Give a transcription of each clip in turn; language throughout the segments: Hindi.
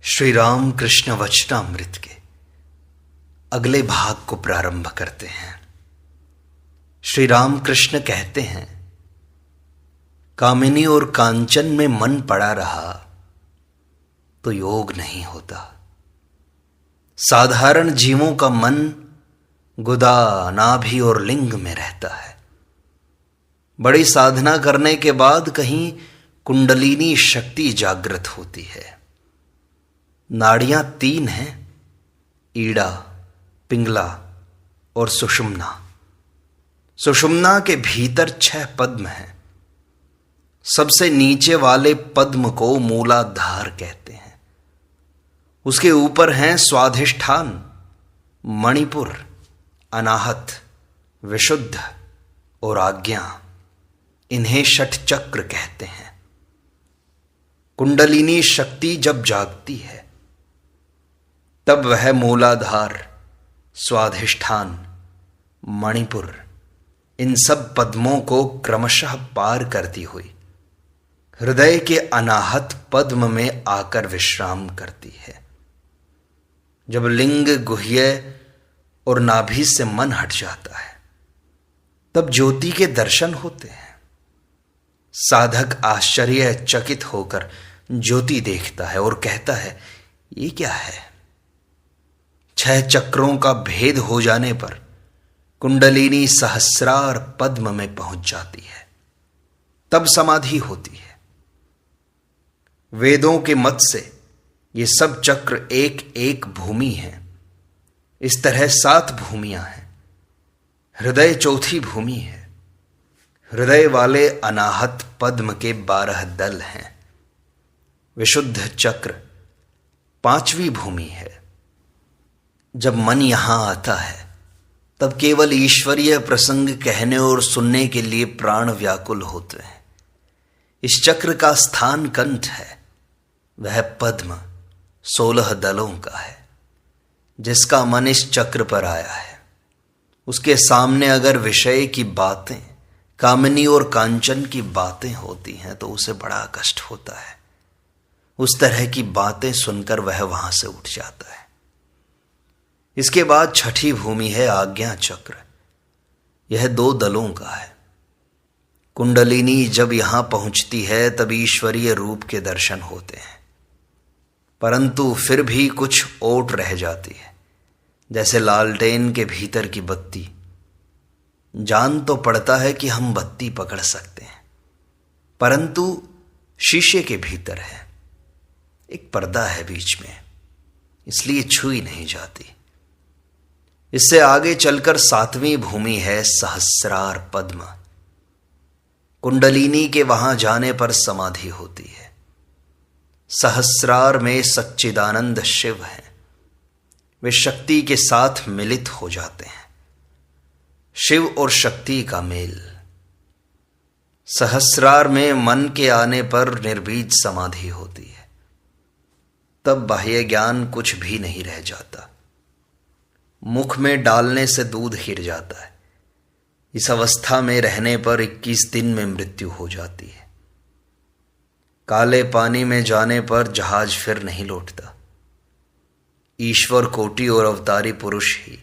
श्री राम कृष्ण वचनामृत के अगले भाग को प्रारंभ करते हैं। श्री राम कृष्ण कहते हैं, कामिनी और कांचन में मन पड़ा रहा तो योग नहीं होता। साधारण जीवों का मन गुदा, नाभि और लिंग में रहता है। बड़ी साधना करने के बाद कहीं कुंडलिनी शक्ति जागृत होती है। नाड़ियां 3 हैं, ईड़ा, पिंगला और सुषुम्ना। सुषुम्ना के भीतर 6 पद्म हैं। सबसे नीचे वाले पद्म को मूलाधार कहते हैं। उसके ऊपर हैं स्वाधिष्ठान, मणिपुर, अनाहत, विशुद्ध और आज्ञा। इन्हें षट चक्र कहते हैं। कुंडलिनी शक्ति जब जागती है तब वह मूलाधार, स्वाधिष्ठान, मणिपुर, इन सब पद्मों को क्रमशः पार करती हुई हृदय के अनाहत पद्म में आकर विश्राम करती है। जब लिंग, गुह्य और नाभि से मन हट जाता है तब ज्योति के दर्शन होते हैं। साधक आश्चर्यचकित होकर ज्योति देखता है और कहता है, ये क्या है? 6 चक्रों का भेद हो जाने पर कुंडलिनी सहस्रार पद्म में पहुंच जाती है। तब समाधि होती है। वेदों के मत से ये सब चक्र एक एक भूमि है। इस तरह 7 भूमियां हैं। हृदय चौथी भूमि है। हृदय वाले अनाहत पद्म के 12 दल हैं। विशुद्ध चक्र 5वीं भूमि है। जब मन यहां आता है तब केवल ईश्वरीय प्रसंग कहने और सुनने के लिए प्राण व्याकुल होते हैं। इस चक्र का स्थान कंठ है। वह पद्म 16 दलों का है। जिसका मन इस चक्र पर आया है उसके सामने अगर विषय की बातें, कामिनी और कांचन की बातें होती हैं तो उसे बड़ा कष्ट होता है। उस तरह की बातें सुनकर वह वहां से उठ जाता है। इसके बाद 6ठी भूमि है आज्ञा चक्र। यह 2 दलों का है। कुंडलिनी जब यहां पहुंचती है तब ईश्वरीय रूप के दर्शन होते हैं, परंतु फिर भी कुछ ओट रह जाती है। जैसे लालटेन के भीतर की बत्ती। जान तो पड़ता है कि हम बत्ती पकड़ सकते हैं, परंतु शीशे के भीतर है, एक पर्दा है बीच में, इसलिए छुई नहीं जाती। इससे आगे चलकर 7वीं भूमि है सहस्रार पद्म। कुंडलिनी के वहां जाने पर समाधि होती है। सहस्रार में सच्चिदानंद शिव हैं। वे शक्ति के साथ मिलित हो जाते हैं। शिव और शक्ति का मेल। सहस्रार में मन के आने पर निर्बीज समाधि होती है। तब बाह्य ज्ञान कुछ भी नहीं रह जाता। मुख में डालने से दूध गिर जाता है। इस अवस्था में रहने पर 21 दिन में मृत्यु हो जाती है। काले पानी में जाने पर जहाज फिर नहीं लौटता। ईश्वर कोटि और अवतारी पुरुष ही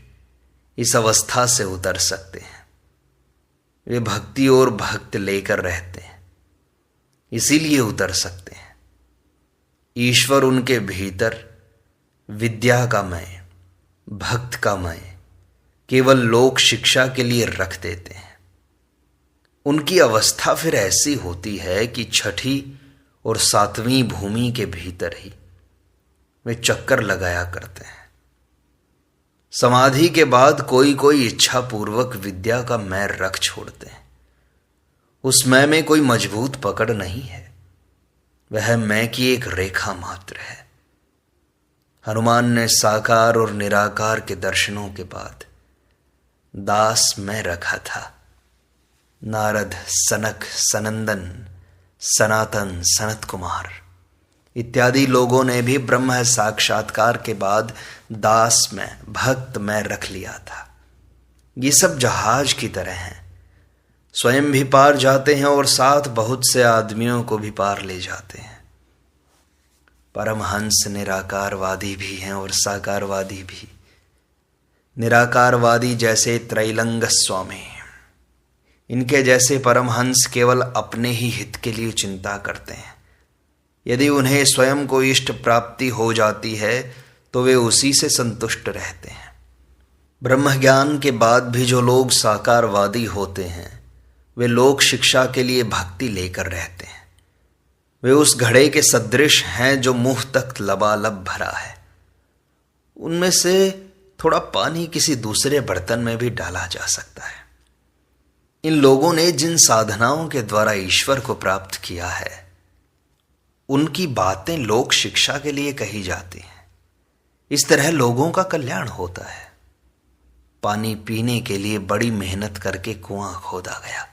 इस अवस्था से उतर सकते हैं। वे भक्ति और भक्त लेकर रहते हैं, इसीलिए उतर सकते हैं। ईश्वर उनके भीतर विद्या का मय, भक्त का मय केवल लोक शिक्षा के लिए रख देते हैं। उनकी अवस्था फिर ऐसी होती है कि 6ठी और 7वीं भूमि के भीतर ही वे चक्कर लगाया करते हैं। समाधि के बाद कोई कोई इच्छा पूर्वक विद्या का मैं रख छोड़ते हैं। उस मैं में कोई मजबूत पकड़ नहीं है। वह मैं की एक रेखा मात्र है। हनुमान ने साकार और निराकार के दर्शनों के बाद दास मैं रखा था। नारद, सनक, सनंदन, सनातन, सनत कुमार इत्यादि लोगों ने भी ब्रह्म साक्षात्कार के बाद दास में, भक्त में रख लिया था। ये सब जहाज की तरह हैं। स्वयं भी पार जाते हैं और साथ बहुत से आदमियों को भी पार ले जाते हैं। परमहंस निराकारवादी भी हैं और साकारवादी भी। निराकारवादी जैसे त्रैलंग स्वामी, इनके जैसे परमहंस केवल अपने ही हित के लिए चिंता करते हैं। यदि उन्हें स्वयं को इष्ट प्राप्ति हो जाती है तो वे उसी से संतुष्ट रहते हैं। ब्रह्म ज्ञान के बाद भी जो लोग साकारवादी होते हैं वे लोक शिक्षा के लिए भक्ति लेकर रहते हैं। वे उस घड़े के सदृश हैं जो मुंह तक लबालब भरा है। उनमें से थोड़ा पानी किसी दूसरे बर्तन में भी डाला जा सकता है। इन लोगों ने जिन साधनाओं के द्वारा ईश्वर को प्राप्त किया है उनकी बातें लोक शिक्षा के लिए कही जाती हैं। इस तरह लोगों का कल्याण होता है। पानी पीने के लिए बड़ी मेहनत करके कुआं खोदा गया,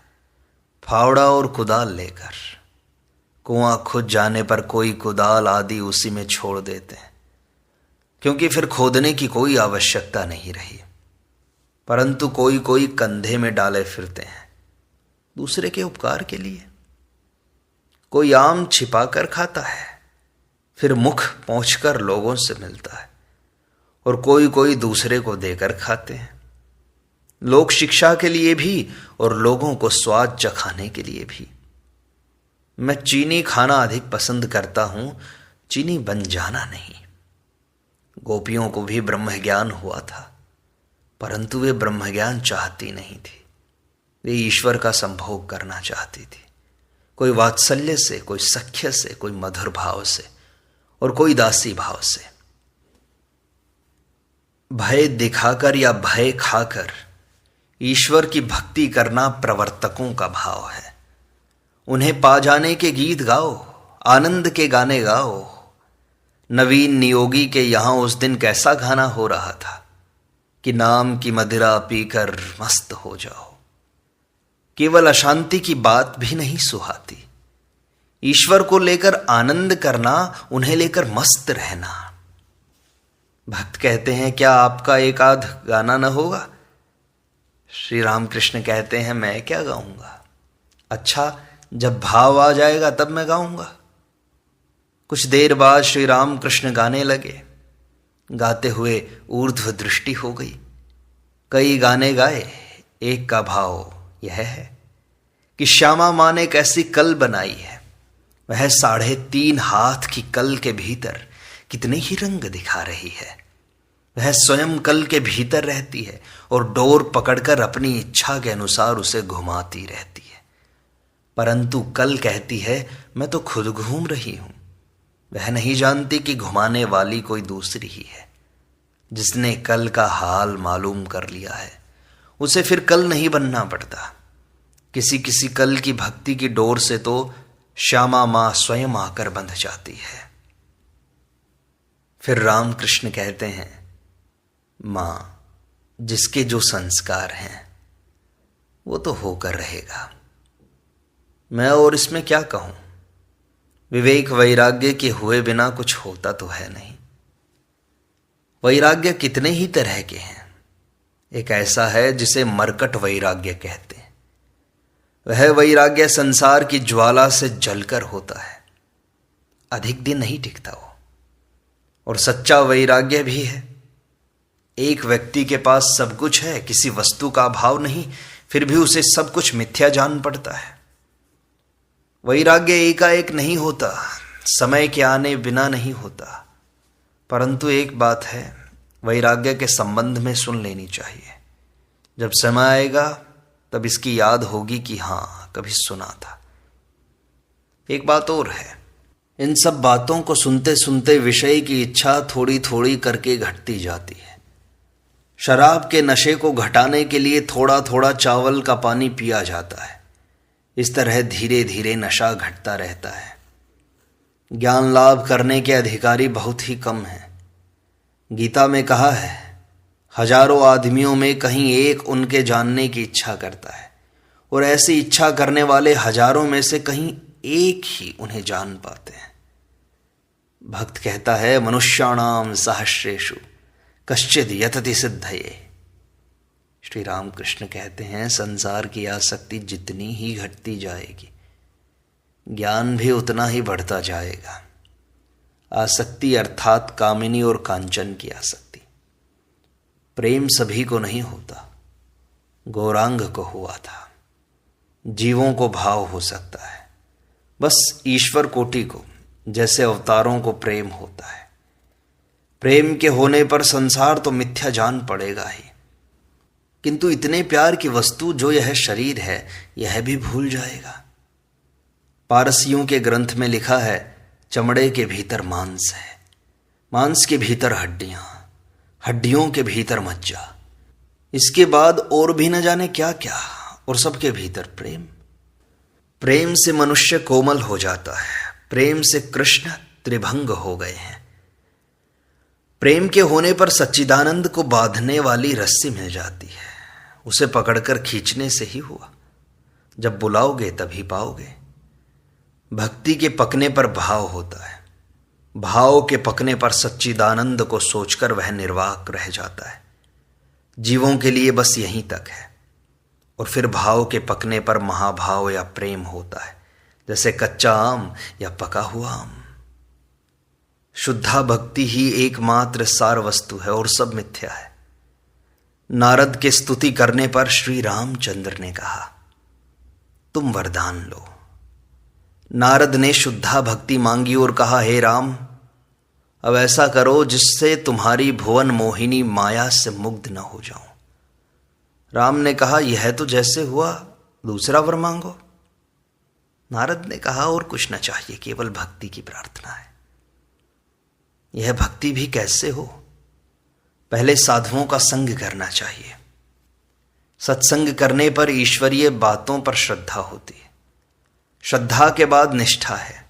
फावड़ा और कुदाल लेकर। कुआं खुद जाने पर कोई कुदाल आदि उसी में छोड़ देते हैं, क्योंकि फिर खोदने की कोई आवश्यकता नहीं रही। परंतु कोई कोई कंधे में डाले फिरते हैं दूसरे के उपकार के लिए। कोई आम छिपा कर खाता है, फिर मुख पहुंचकर लोगों से मिलता है, और कोई कोई दूसरे को देकर खाते हैं, लोक शिक्षा के लिए भी और लोगों को स्वाद चखाने के लिए भी। मैं चीनी खाना अधिक पसंद करता हूं, चीनी बन जाना नहीं। गोपियों को भी ब्रह्म ज्ञान हुआ था, परंतु वे ब्रह्म ज्ञान चाहती नहीं थी। वे ईश्वर का संभोग करना चाहती थी, कोई वात्सल्य से, कोई सख्य से, कोई मधुर भाव से और कोई दासी भाव से। भय दिखाकर या भय खाकर ईश्वर की भक्ति करना प्रवर्तकों का भाव है। उन्हें पा जाने के गीत गाओ, आनंद के गाने गाओ। नवीन नियोगी के यहां उस दिन कैसा गाना हो रहा था कि नाम की मदिरा पीकर मस्त हो जाओ। केवल अशांति की बात भी नहीं सुहाती। ईश्वर को लेकर आनंद करना, उन्हें लेकर मस्त रहना। भक्त कहते हैं क्या आपका एक आध गाना न होगा? श्री रामकृष्ण कहते हैं मैं क्या गाऊंगा? अच्छा, जब भाव आ जाएगा तब मैं गाऊंगा। कुछ देर बाद श्री रामकृष्ण गाने लगे। गाते हुए ऊर्ध्व दृष्टि हो गई। कई गाने गाए, एक का भाव यह है कि श्यामा माँ ने कैसी कल बनाई है। वह 3.5 हाथ की कल के भीतर कितने ही रंग दिखा रही है। वह स्वयं कल के भीतर रहती है और डोर पकड़कर अपनी इच्छा के अनुसार उसे घुमाती रहती है। परंतु कल कहती है मैं तो खुद घूम रही हूं। वह नहीं जानती कि घुमाने वाली कोई दूसरी ही है। जिसने कल का हाल मालूम कर लिया है उसे फिर कल नहीं बनना पड़ता। किसी किसी कल की भक्ति की डोर से तो श्यामा मां स्वयं आकर बंध जाती है। फिर रामकृष्ण कहते हैं मां, जिसके जो संस्कार हैं वो तो होकर रहेगा। मैं और इसमें क्या कहूं? विवेक वैराग्य के हुए बिना कुछ होता तो है नहीं। वैराग्य कितने ही तरह के हैं। एक ऐसा है जिसे मरकट वैराग्य कहते हैं। वह वैराग्य संसार की ज्वाला से जलकर होता है, अधिक दिन नहीं टिकता वो। और सच्चा वैराग्य भी है। एक व्यक्ति के पास सब कुछ है, किसी वस्तु का अभाव नहीं, फिर भी उसे सब कुछ मिथ्या जान पड़ता है। वैराग्य एकाएक नहीं होता, समय के आने बिना नहीं होता। परंतु एक बात है, वैराग्य के संबंध में सुन लेनी चाहिए। जब समय आएगा तब इसकी याद होगी कि हाँ, कभी सुना था। एक बात और है, इन सब बातों को सुनते सुनते विषय की इच्छा थोड़ी थोड़ी करके घटती जाती है। शराब के नशे को घटाने के लिए थोड़ा थोड़ा चावल का पानी पिया जाता है। इस तरह धीरे धीरे नशा घटता रहता है। ज्ञान लाभ करने के अधिकारी बहुत ही कम हैं। गीता में कहा है, हजारों आदमियों में कहीं एक उनके जानने की इच्छा करता है, और ऐसी इच्छा करने वाले हजारों में से कहीं एक ही उन्हें जान पाते हैं। भक्त कहता है, मनुष्याणाम सहस्रेषु कश्चिद यतति सिद्धये। श्री रामकृष्ण कहते हैं, संसार की आसक्ति जितनी ही घटती जाएगी, ज्ञान भी उतना ही बढ़ता जाएगा। आसक्ति अर्थात कामिनी और कांचन की आसक्ति। प्रेम सभी को नहीं होता, गौरांग को हुआ था। जीवों को भाव हो सकता है, बस ईश्वर कोटि को जैसे अवतारों को प्रेम होता है। प्रेम के होने पर संसार तो मिथ्या जान पड़ेगा ही, किंतु इतने प्यार की वस्तु जो यह शरीर है यह भी भूल जाएगा। पारसियों के ग्रंथ में लिखा है, चमड़े के भीतर मांस है, मांस के भीतर हड्डियां, हड्डियों के भीतर मज्जा, इसके बाद और भी न जाने क्या क्या, और सबके भीतर प्रेम। प्रेम से मनुष्य कोमल हो जाता है, प्रेम से कृष्ण त्रिभंग हो गए हैं। प्रेम के होने पर सच्चिदानंद को बांधने वाली रस्सी मिल जाती है, उसे पकड़कर खींचने से ही हुआ। जब बुलाओगे तभी पाओगे। भक्ति के पकने पर भाव होता है, भाव के पकने पर सच्चिदानंद को सोचकर वह निर्वाक रह जाता है। जीवों के लिए बस यहीं तक है, और फिर भाव के पकने पर महाभाव या प्रेम होता है, जैसे कच्चा आम या पका हुआ आम। शुद्धा भक्ति ही एकमात्र सार वस्तु है और सब मिथ्या है। नारद के स्तुति करने पर श्री रामचंद्र ने कहा, तुम वरदान लो। नारद ने शुद्धा भक्ति मांगी और कहा, हे राम, अब ऐसा करो जिससे तुम्हारी भुवन मोहिनी माया से मुग्ध न हो जाऊं। राम ने कहा, यह तो जैसे हुआ, दूसरा वर मांगो। नारद ने कहा, और कुछ न चाहिए, केवल भक्ति की प्रार्थना है। यह भक्ति भी कैसे हो? पहले साधुओं का संग करना चाहिए। सत्संग करने पर ईश्वरीय बातों पर श्रद्धा होती है, श्रद्धा के बाद निष्ठा है,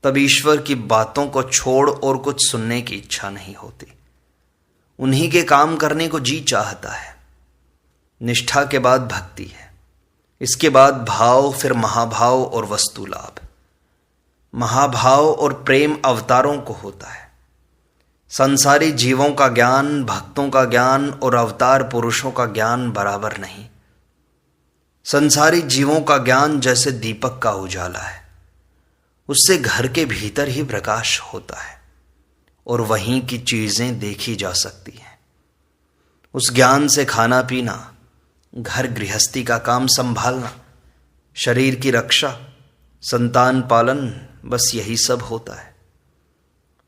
तब ईश्वर की बातों को छोड़ और कुछ सुनने की इच्छा नहीं होती, उन्हीं के काम करने को जी चाहता है। निष्ठा के बाद भक्ति है, इसके बाद भाव, फिर महाभाव और वस्तु लाभ। महाभाव और प्रेम अवतारों को होता है। संसारी जीवों का ज्ञान, भक्तों का ज्ञान और अवतार पुरुषों का ज्ञान बराबर नहीं। संसारी जीवों का ज्ञान जैसे दीपक का उजाला है, उससे घर के भीतर ही प्रकाश होता है और वहीं की चीजें देखी जा सकती हैं। उस ज्ञान से खाना पीना, घर गृहस्थी का काम संभालना, शरीर की रक्षा, संतान पालन, बस यही सब होता है।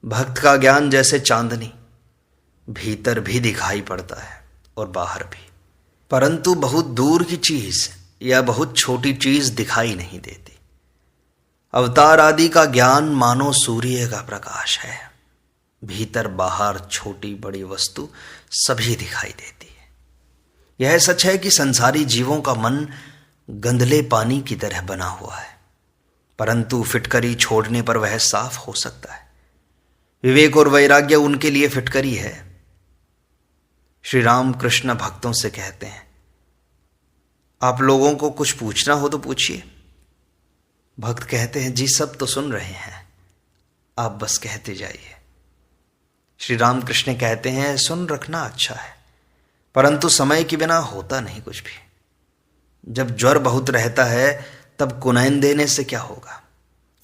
भक्त का ज्ञान जैसे चांदनी, भीतर भी दिखाई पड़ता है और बाहर भी, परंतु बहुत दूर की चीज या बहुत छोटी चीज दिखाई नहीं देती। अवतार आदि का ज्ञान मानो सूर्य का प्रकाश है, भीतर बाहर छोटी बड़ी वस्तु सभी दिखाई देती है। यह सच है कि संसारी जीवों का मन गंदले पानी की तरह बना हुआ है, परंतु फिटकरी छोड़ने पर वह साफ हो सकता है। विवेक और वैराग्य उनके लिए फिटकरी है। श्री राम कृष्ण भक्तों से कहते हैं, आप लोगों को कुछ पूछना हो तो पूछिए। भक्त कहते हैं, जी सब तो सुन रहे हैं, आप बस कहते जाइए। श्री राम कृष्ण कहते हैं, सुन रखना अच्छा है, परंतु समय के बिना होता नहीं कुछ भी। जब ज्वर बहुत रहता है तब कुनैन देने से क्या होगा?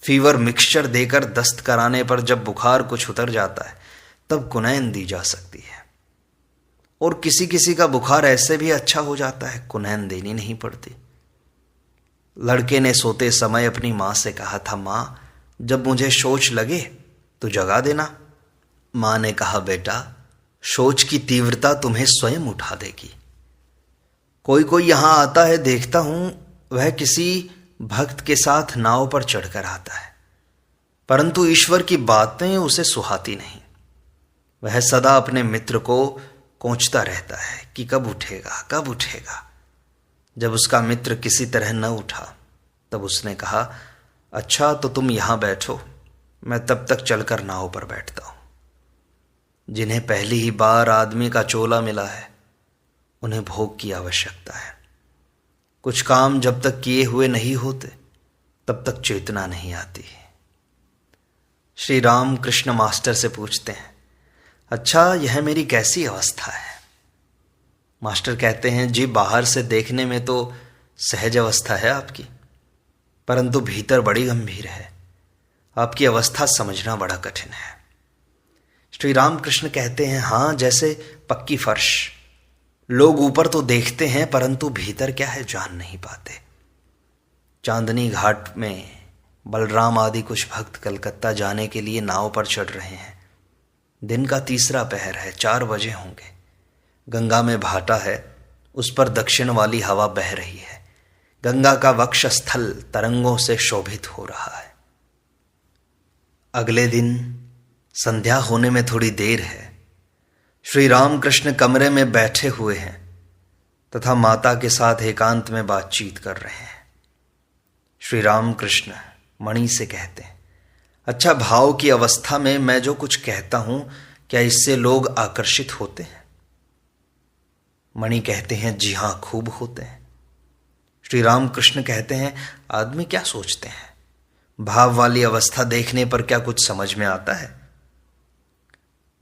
फीवर मिक्सचर देकर दस्त कराने पर जब बुखार कुछ उतर जाता है तब कुनैन दी जा सकती है। और किसी किसी का बुखार ऐसे भी अच्छा हो जाता है, कुनैन देनी नहीं पड़ती। लड़के ने सोते समय अपनी माँ से कहा था, माँ जब मुझे शौच लगे तो जगा देना। माँ ने कहा, बेटा शौच की तीव्रता तुम्हें स्वयं उठा देगी। कोई कोई यहां आता है, देखता हूं वह किसी भक्त के साथ नाव पर चढ़कर आता है, परंतु ईश्वर की बातें उसे सुहाती नहीं। वह सदा अपने मित्र को कोंचता रहता है कि कब उठेगा कब उठेगा। जब उसका मित्र किसी तरह न उठा तब उसने कहा, अच्छा तो तुम यहां बैठो, मैं तब तक चलकर नाव पर बैठता हूं। जिन्हें पहली ही बार आदमी का चोला मिला है उन्हें भोग की आवश्यकता है। कुछ काम जब तक किए हुए नहीं होते तब तक चेतना नहीं आती। श्री राम कृष्ण मास्टर से पूछते हैं, अच्छा यह मेरी कैसी अवस्था है? मास्टर कहते हैं, जी बाहर से देखने में तो सहज अवस्था है आपकी, परंतु भीतर बड़ी गंभीर है। आपकी अवस्था समझना बड़ा कठिन है। श्री रामकृष्ण कहते हैं, हाँ, जैसे पक्की फर्श, लोग ऊपर तो देखते हैं परंतु भीतर क्या है जान नहीं पाते। चांदनी घाट में बलराम आदि कुछ भक्त कलकत्ता जाने के लिए नाव पर चढ़ रहे हैं। दिन का तीसरा पहर है, 4 बजे होंगे। गंगा में भाटा है, उस पर दक्षिण वाली हवा बह रही है। गंगा का वक्षस्थल तरंगों से शोभित हो रहा है। अगले दिन संध्या होने में थोड़ी देर है। श्री रामकृष्ण कमरे में बैठे हुए हैं तथा माता के साथ एकांत में बातचीत कर रहे हैं। श्री रामकृष्ण मणि से कहते हैं, अच्छा, भाव की अवस्था में मैं जो कुछ कहता हूं, क्या इससे लोग आकर्षित होते हैं? मणि कहते हैं, जी हां, खूब होते हैं। श्री रामकृष्ण कहते हैं, आदमी क्या सोचते हैं? भाव वाली अवस्था देखने पर क्या कुछ समझ में आता है?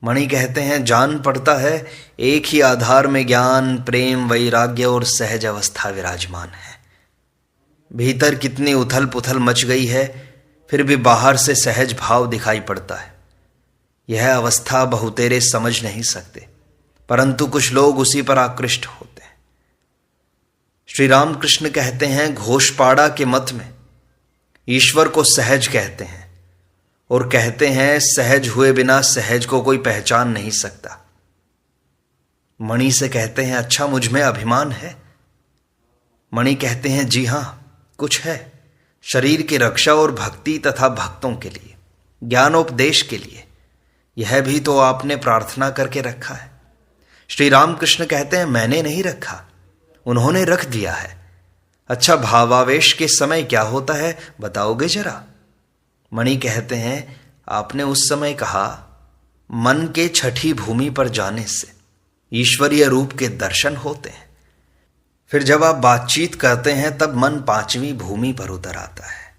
मणि कहते हैं, जान पड़ता है एक ही आधार में ज्ञान, प्रेम, वैराग्य और सहज अवस्था विराजमान है। भीतर कितनी उथल पुथल मच गई है, फिर भी बाहर से सहज भाव दिखाई पड़ता है। यह अवस्था बहुतेरे समझ नहीं सकते, परंतु कुछ लोग उसी पर आकृष्ट होते हैं। श्री रामकृष्ण कहते हैं, घोषपाड़ा के मत में ईश्वर को सहज कहते हैं और कहते हैं सहज हुए बिना सहज को कोई पहचान नहीं सकता। मणि से कहते हैं, अच्छा, मुझ में अभिमान है? मणि कहते हैं, जी हां, कुछ है। शरीर की रक्षा और भक्ति तथा भक्तों के लिए, ज्ञानोपदेश के लिए, यह भी तो आपने प्रार्थना करके रखा है। श्री रामकृष्ण कहते हैं, मैंने नहीं रखा, उन्होंने रख दिया है। अच्छा, भावावेश के समय क्या होता है बताओगे जरा? मणि कहते हैं, आपने उस समय कहा, मन के छठी भूमि पर जाने से ईश्वरीय रूप के दर्शन होते हैं। फिर जब आप बातचीत करते हैं तब मन 5वीं भूमि पर उतर आता है।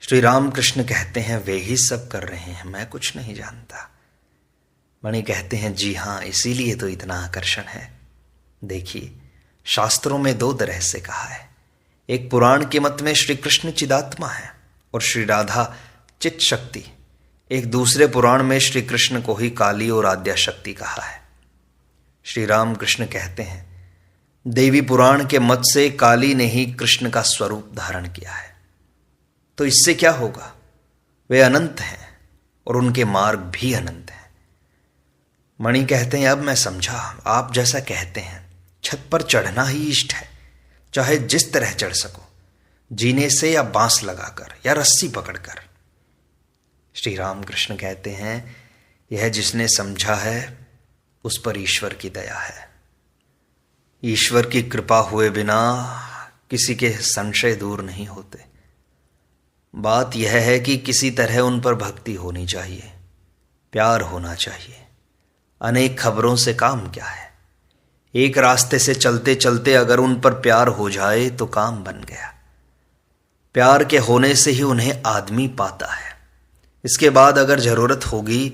श्री रामकृष्ण कहते हैं, वे ही सब कर रहे हैं, मैं कुछ नहीं जानता। मणि कहते हैं, जी हां, इसीलिए तो इतना आकर्षण है। देखिए, शास्त्रों में 2 तरह से कहा है। एक पुराण के मत में श्री कृष्ण चिदात्मा है और श्री राधा चित शक्ति। एक दूसरे पुराण में श्री कृष्ण को ही काली और आद्या शक्ति कहा है। श्री रामकृष्ण कहते हैं, देवी पुराण के मत से काली ने ही कृष्ण का स्वरूप धारण किया है। तो इससे क्या होगा? वे अनंत हैं और उनके मार्ग भी अनंत हैं। मणि कहते हैं, अब मैं समझा, आप जैसा कहते हैं छत पर चढ़ना ही इष्ट है, चाहे जिस तरह चढ़ सको, जीने से या बांस लगाकर या रस्सी पकड़कर। श्री रामकृष्ण कहते हैं, यह जिसने समझा है उस पर ईश्वर की दया है। ईश्वर की कृपा हुए बिना किसी के संशय दूर नहीं होते। बात यह है कि किसी तरह उन पर भक्ति होनी चाहिए, प्यार होना चाहिए। अनेक खबरों से काम क्या है? एक रास्ते से चलते चलते अगर उन पर प्यार हो जाए तो काम बन गया। प्यार के होने से ही उन्हें आदमी पाता है। इसके बाद अगर जरूरत होगी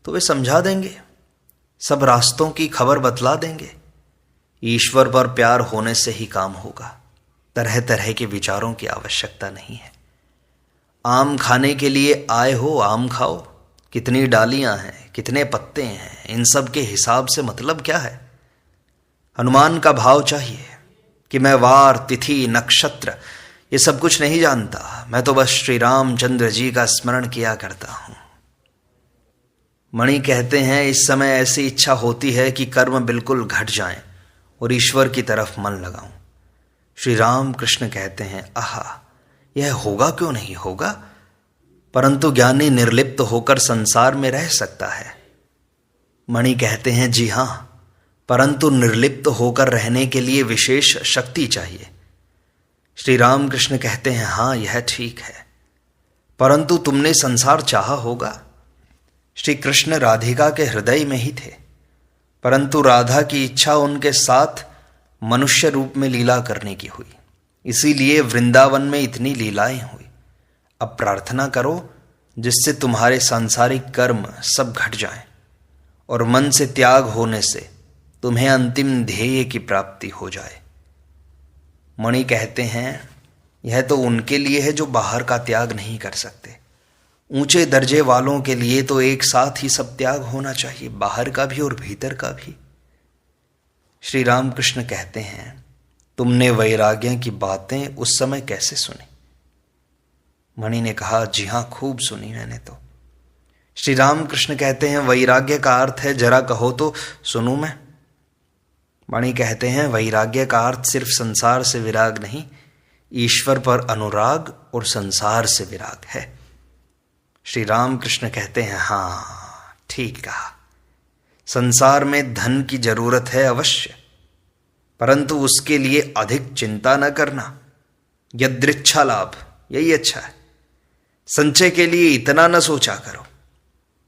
तो वे समझा देंगे, सब रास्तों की खबर बतला देंगे। ईश्वर पर प्यार होने से ही काम होगा। तरह तरह के विचारों की आवश्यकता नहीं है। आम खाने के लिए आए हो, आम खाओ। कितनी डालियां हैं, कितने पत्ते हैं, इन सब के हिसाब से मतलब क्या है? हनुमान का भाव चाहिए कि मैं वार, तिथि, नक्षत्र ये सब कुछ नहीं जानता, मैं तो बस श्री रामचंद्र जी का स्मरण किया करता हूं। मणि कहते हैं, इस समय ऐसी इच्छा होती है कि कर्म बिल्कुल घट जाएं और ईश्वर की तरफ मन लगाऊं। श्री रामकृष्ण कहते हैं, आहा, यह होगा क्यों नहीं होगा, परंतु ज्ञानी निर्लिप्त होकर संसार में रह सकता है। मणि कहते हैं, जी हां, परंतु निर्लिप्त होकर रहने के लिए विशेष शक्ति चाहिए। श्री रामकृष्ण कहते हैं, हां, यह ठीक है, परंतु तुमने संसार चाहा होगा। श्री कृष्ण राधिका के हृदय में ही थे, परंतु राधा की इच्छा उनके साथ मनुष्य रूप में लीला करने की हुई, इसीलिए वृंदावन में इतनी लीलाएं हुई। अब प्रार्थना करो जिससे तुम्हारे सांसारिक कर्म सब घट जाएं और मन से त्याग होने से तुम्हें अंतिम ध्येय की प्राप्ति हो जाए। मणि कहते हैं, यह तो उनके लिए है जो बाहर का त्याग नहीं कर सकते, ऊंचे दर्जे वालों के लिए तो एक साथ ही सब त्याग होना चाहिए, बाहर का भी और भीतर का भी। श्री रामकृष्ण कहते हैं, तुमने वैराग्य की बातें उस समय कैसे सुनी? मणि ने कहा, जी हां, खूब सुनी मैंने तो। श्री रामकृष्ण कहते हैं, वैराग्य का अर्थ है, जरा कहो तो सुनूं मैं। मणि कहते हैं, वैराग्य का अर्थ सिर्फ संसार से विराग नहीं, ईश्वर पर अनुराग और संसार से विराग है। श्री रामकृष्ण कहते हैं, हाँ ठीक कहा, संसार में धन की जरूरत है अवश्य, परंतु उसके लिए अधिक चिंता न करना, यदृच्छा लाभ, यही अच्छा है। संचय के लिए इतना न सोचा करो।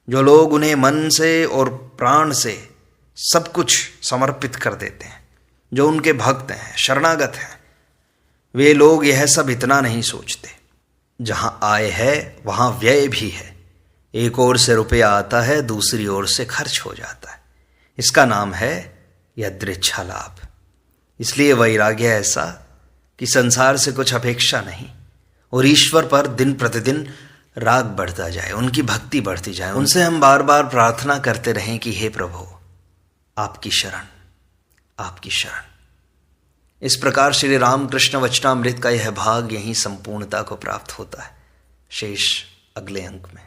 जो लोग उन्हें मन से और प्राण से सब कुछ समर्पित कर देते हैं, जो उनके भक्त हैं, शरणागत हैं, वे लोग यह सब इतना नहीं सोचते। जहां आय है वहां व्यय भी है। एक ओर से रुपया आता है, दूसरी ओर से खर्च हो जाता है। इसका नाम है यदृच्छा लाभ। इसलिए वैराग्य ऐसा कि संसार से कुछ अपेक्षा नहीं और ईश्वर पर दिन प्रतिदिन राग बढ़ता जाए, उनकी भक्ति बढ़ती जाए। उनसे हम बार बार प्रार्थना करते रहें कि हे प्रभु, आपकी शरण, आपकी शरण। इस प्रकार श्री रामकृष्ण वचनामृत का यह भाग यहीं संपूर्णता को प्राप्त होता है। शेष अगले अंक में।